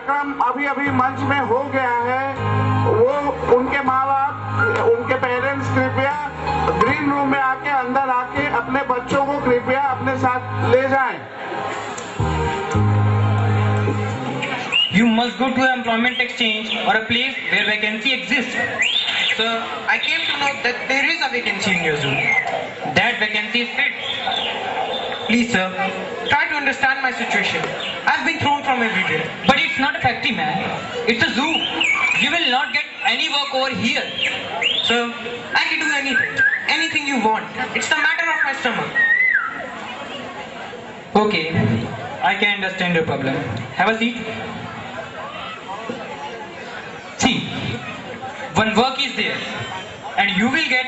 कार्यक्रम अभी अभी मंच में हो गया है, वो उनके माँ बाप, उनके पेरेंट्स कृपया ग्रीन रूम में आके अंदर आके अपने बच्चों को कृपया अपने साथ ले जाएं। You must go to an employment exchange or a place where vacancy exists. Sir, I came to know that there is a vacancy in your zoo. That vacancy is fit. Please, sir, try to understand my situation. I've been thrown from everywhere. But it's not a factory, man. It's a zoo. You will not get any work over here. Sir, I can do anything. Anything you want. It's the matter of my stomach. Okay, I can understand your problem. Have a seat. See, one work is there and you will get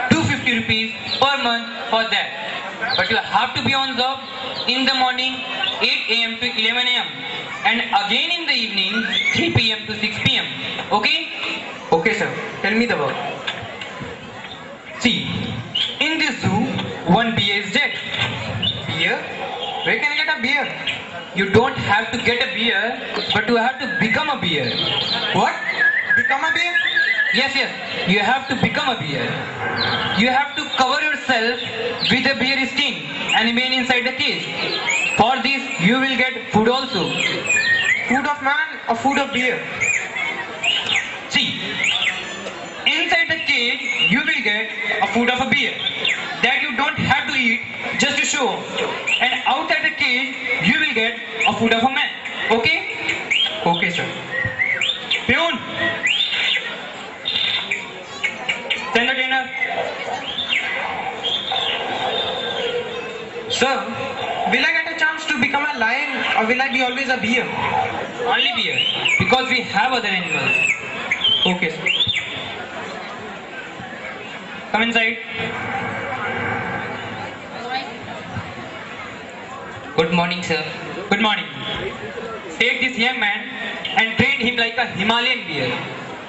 250 rupees per month for that. But you have to be on job in the morning 8 a.m. to 11 a.m. and again in the evening 3 p.m. to 6 p.m. Okay? Okay, sir. Tell me the work. See, in this zoo, one beer is dead. Beer? Where can I get a beer? You don't have to get a beer, but you have to become a beer. What? Become a beer? Yes, you have to become a beer. You have to cover yourself with a beer skin and remain inside the cage. For this, you will get food also. Food of man or food of beer? See, inside the cage, you will get a food of a beer that you don't have to eat just to show. And outside the cage, you will get a food of a man. Okay? Okay, sir. Peon! Send the trainer. Sir, will I get a chance to become a lion or will I be always a bear? Only beer. Because we have other animals. Okay, sir. Come inside. Good morning, sir. Good morning. Take this young man and train him like a Himalayan bear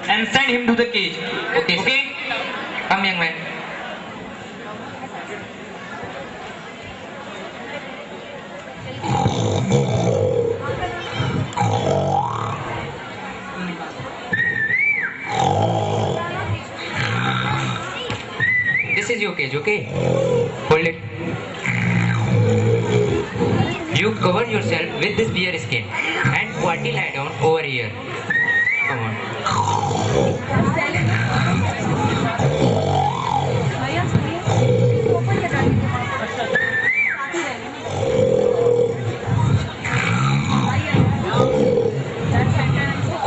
and send him to the cage. Okay, Okay? Come, young man. This is your cage, okay? Hold it. You cover yourself with this bear skin and quietly lie down over here. Come on.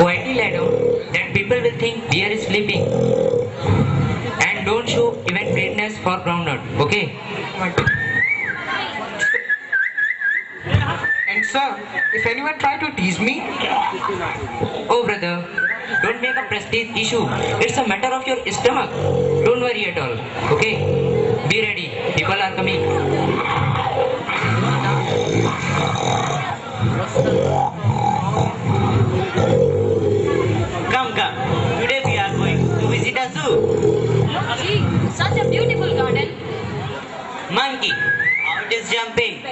Quietly lie down, then people will think bear is sleeping. And don't show even redness for groundnut, okay? And sir, if anyone try to tease me, Oh brother, don't make a prestige issue. It's a matter of your stomach. Don't worry at all, okay? Be ready, people are coming. Come, come. Today we are going to visit a zoo. Gee, such a beautiful garden. Monkey, out is jumping.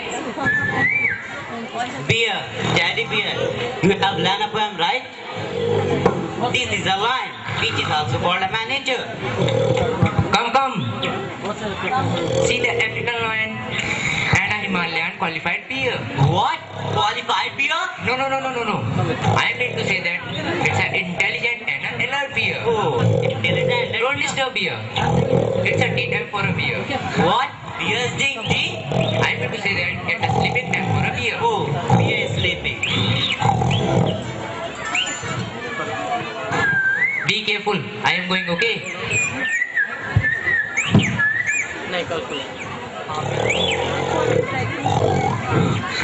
Bear, teddy bear. You have learned a poem, right? This is a lion, which is also called a manager. Come, come. See the African lion and a Himalayan qualified bear. What? Qualified bear? No. I mean to say that it's an intelligent and an alert bear. Oh, intelligent. Don't disturb bear. It's a tea time for a bear. What? Bear's drink tea? I mean to say that it's a sleeping time for a bear. Oh, bear is sleeping. Be careful. I am going, okay?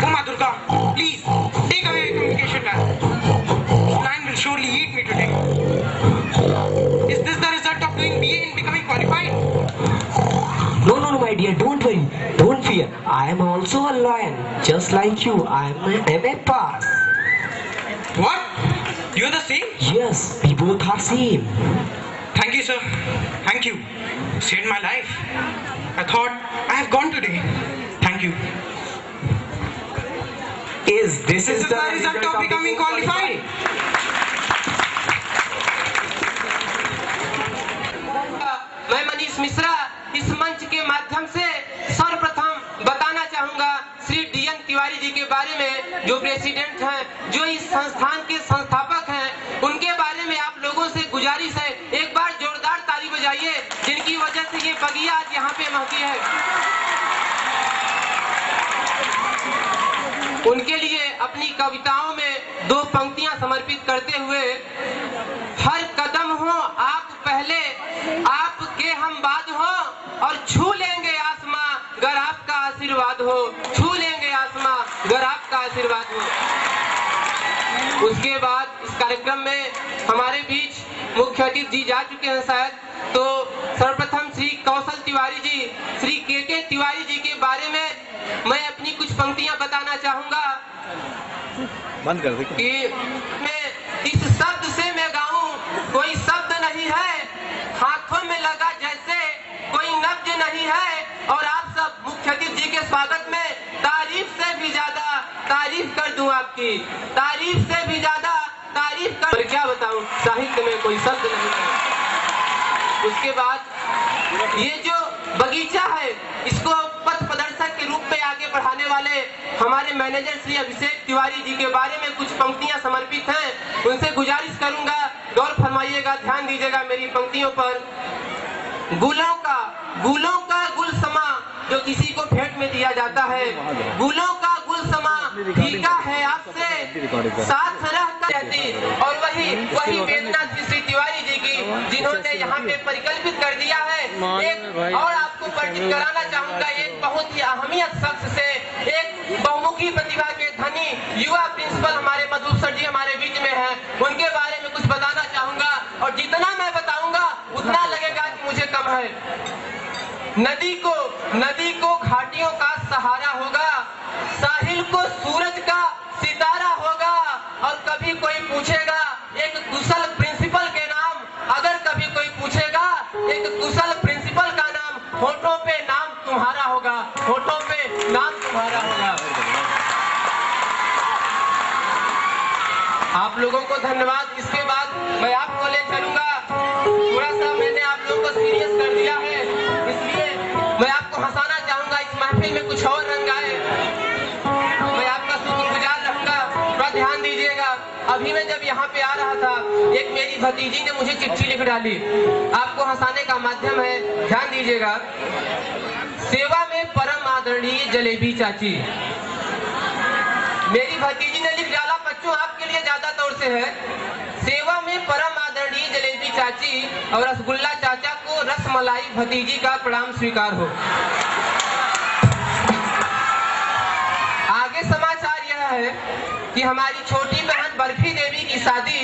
Uma Durga, please take away my communication gun. This lion will surely eat me today. Is this the result of doing BA and becoming qualified? No, my dear, don't worry. Don't fear. I am also a lion. Just like you, I am an MA pass. What? You're the same? Yes, we both are same. Thank you, sir. Thank you. You saved my life. I thought I have gone today. Thank you. A Guys, this is the result of becoming qualified. मैं मनीष मिश्रा इस मंच के माध्यम से सर्वप्रथम बताना चाहूंगा Shri DN Tiwari ji के बारे में, जो प्रेसिडेंट हैं, जो इस संस्थान के संस्थापक हैं, उनके बारे में आप लोगों से गुजारिश है एक बार जोरदार ताली बजाइए, जिनकी वजह से ये बगिया आज यहाँ पे महकी है। उनके लिए अपनी कविताओं में 2 पंक्तियां समर्पित करते हुए, हर कदम हो आप पहले, आपके हम बाद हो, और छू लेंगे आसमां अगर आपका आशीर्वाद हो, छू लेंगे आसमां अगर आपका आशीर्वाद हो। उसके बाद इस कार्यक्रम में हमारे बीच मुख्य अतिथि जी जा चुके हैं शायद, तो सर्वप्रथम श्री कौशल तिवारी जी, श्री KK तिवारी जी के बारे में मैं अपनी कुछ पंक्तियां बताना चाहूंगा। बंद कर दे कि मैं इस शब्द से मैं गाऊं, कोई शब्द नहीं है, हाथों में लगा जैसे कोई नब्ज नहीं है, और आप सब मुख्य अतिथि जी के स्वागत में तारीफ से भी ज्यादा तारीफ कर दूं आपकी, तारीफ से भी ज्यादा तारीफ कर, क्या बताऊं, साहित्य में कोई शब्द नहीं है। उसके बाद ये जो बगीचा है, इसको पथ प्रदर्शक के रूप में आगे बढ़ाने वाले हमारे मैनेजर श्री अभिषेक तिवारी जी के बारे में कुछ पंक्तियां समर्पित हैं, उनसे गुजारिश करूंगा गौर फरमाइएगा, ध्यान दीजिएगा मेरी पंक्तियों पर। गुलों का गुल समा जो किसी को भेंट में दिया जाता है, गुलों का गुल समा फीका है आपसे साथ रहकर रहती, और वही वेदना श्री तिवारी जी की, जिन्होंने यहाँ पे परिकल्पित कर दिया है। एक और आपको परिचित कराना चाहूंगा एक बहुत ही अहमियत शख्स से, एक बहुमुखी प्रतिभा के धनी युवा प्रिंसिपल हमारे मधु सर जी हमारे बीच में हैं, उनके बारे में कुछ बताना चाहूंगा, और जितना मैं बताऊंगा उतना लगेगा कि मुझे कम है। नदी को घाटियों का सहारा होगा, साहिल को सूरज का सितारा होगा, और कभी कोई पूछेगा एक कुशल प्रिंसिपल के नाम, अगर कभी कोई पूछेगा एक कुशल प्रिंसिपल का नाम, होठों पे नाम तुम्हारा होगा, होठों पे नाम तुम्हारा होगा। आप लोगों को धन्यवाद। इसके बाद मैं आपको ले चलूंगा, थोड़ा सा मैंने आप लोगों को सीरियस कर दिया है, इसलिए मैं आपको हंसाना चाहूंगा, इस महफिल में कुछ और रंग आए, मैं आपका शुक्रगुजार रहूंगा, थोड़ा ध्यान दीजिएगा। अभी मैं जब यहाँ पे आ रहा था, एक मेरी भतीजी ने मुझे चिट्ठी लिख डाली, आपको हंसाने का माध्यम है, ध्यान दीजिएगा। सेवा में परम आदरणीय जलेबी चाची, मेरी भतीजी ने लिख डाला, बच्चों आपके लिए ज्यादा तौर से है, सेवा में परम आदरणीय जलेबी चाची और रसगुल्ला चाचा को रसमलाई भतीजी का प्रणाम स्वीकार हो। आगे समाचार यह है कि हमारी छोटी बहन बर्फी देवी की शादी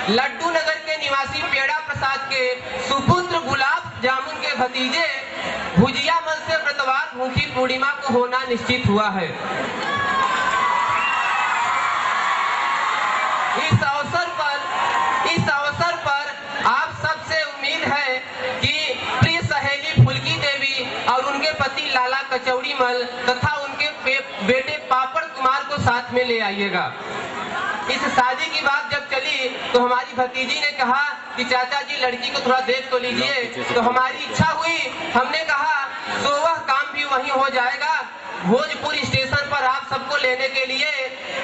लड्डू नगर के निवासी पेड़ा प्रसाद के सुपुत्र गुलाब जामुन के भतीजे भुजिया मल से व्रतवार भूखी पूर्णिमा को होना निश्चित हुआ है। इस अवसर पर आप सबसे उम्मीद है कि प्रिय सहेली फुल्की देवी और उनके पति लाला कचौड़ी मल तथा उनके बेटे पापड़ कुमार को साथ में ले आइएगा। इस शादी की बात जब चली तो हमारी भतीजी ने कहा कि चाचा जी लड़की को थोड़ा देख तो लीजिए, तो हमारी इच्छा हुई, हमने कहा तो वह काम भी वहीं हो जाएगा। भोजपुर स्टेशन पर आप सबको लेने के लिए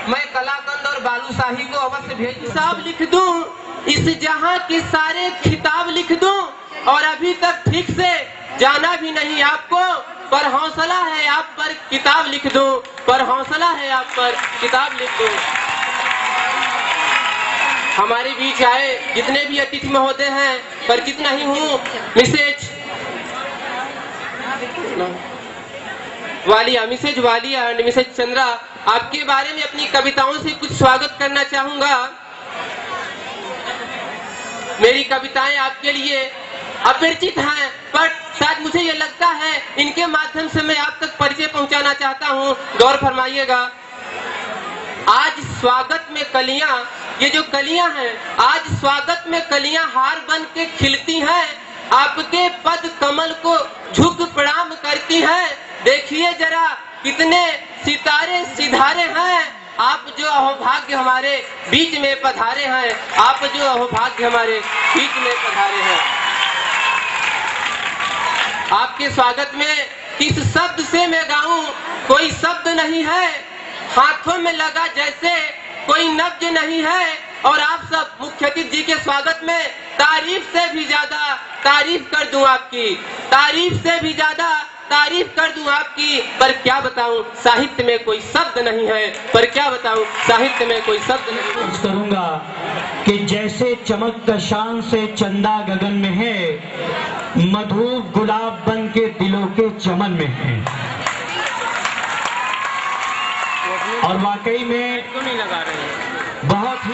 मैं कलाकंद और बालूशाही को अवश्य भेज साहब लिख दूं, इस जहां के सारे खिताब लिख दूं, और अभी तक ठीक से जाना भी नहीं आपको, पर हौसला है आप पर किताब लिख दूं, पर हौसला है आप पर किताब लिख दूं। हमारे बीच आए जितने भी अतिथि महोदय हैं, परिचित नहीं हूँ, Mrs Walia and Mrs Chandra, आपके बारे में अपनी कविताओं से कुछ स्वागत करना चाहूंगा। मेरी कविताएं आपके लिए अपरिचित हैं, पर शायद मुझे ये लगता है इनके माध्यम से मैं आप तक परिचय पहुंचाना चाहता हूं, गौर फरमाइएगा। आज स्वागत में कलियां, ये जो कलियां हैं, आज स्वागत में कलियां हार बन के खिलती हैं, आपके पद कमल को झुक प्रणाम करती हैं। देखिए जरा कितने सितारे सिधारे हैं, आप जो अहोभाग्य हमारे बीच में पधारे हैं, आप जो अहोभाग्य हमारे बीच में पधारे हैं। आपके स्वागत में किस शब्द से मैं गाऊं, कोई शब्द नहीं है, हाथों में लगा जैसे कोई नब्ज नहीं है। और आप सब मुख्य अतिथि जी के स्वागत में तारीफ से भी ज्यादा तारीफ कर दूं आपकी, तारीफ से भी ज्यादा तारीफ कर दूं आपकी। पर क्या बताऊं, साहित्य में कोई शब्द नहीं है, पर क्या बताऊं, साहित्य में कोई शब्द नहीं है। करूंगा कि जैसे चमक का शान से चंदा गगन में है, मधु गुलाब बन के दिलों के चमन में है। और वाकई में बहुत ही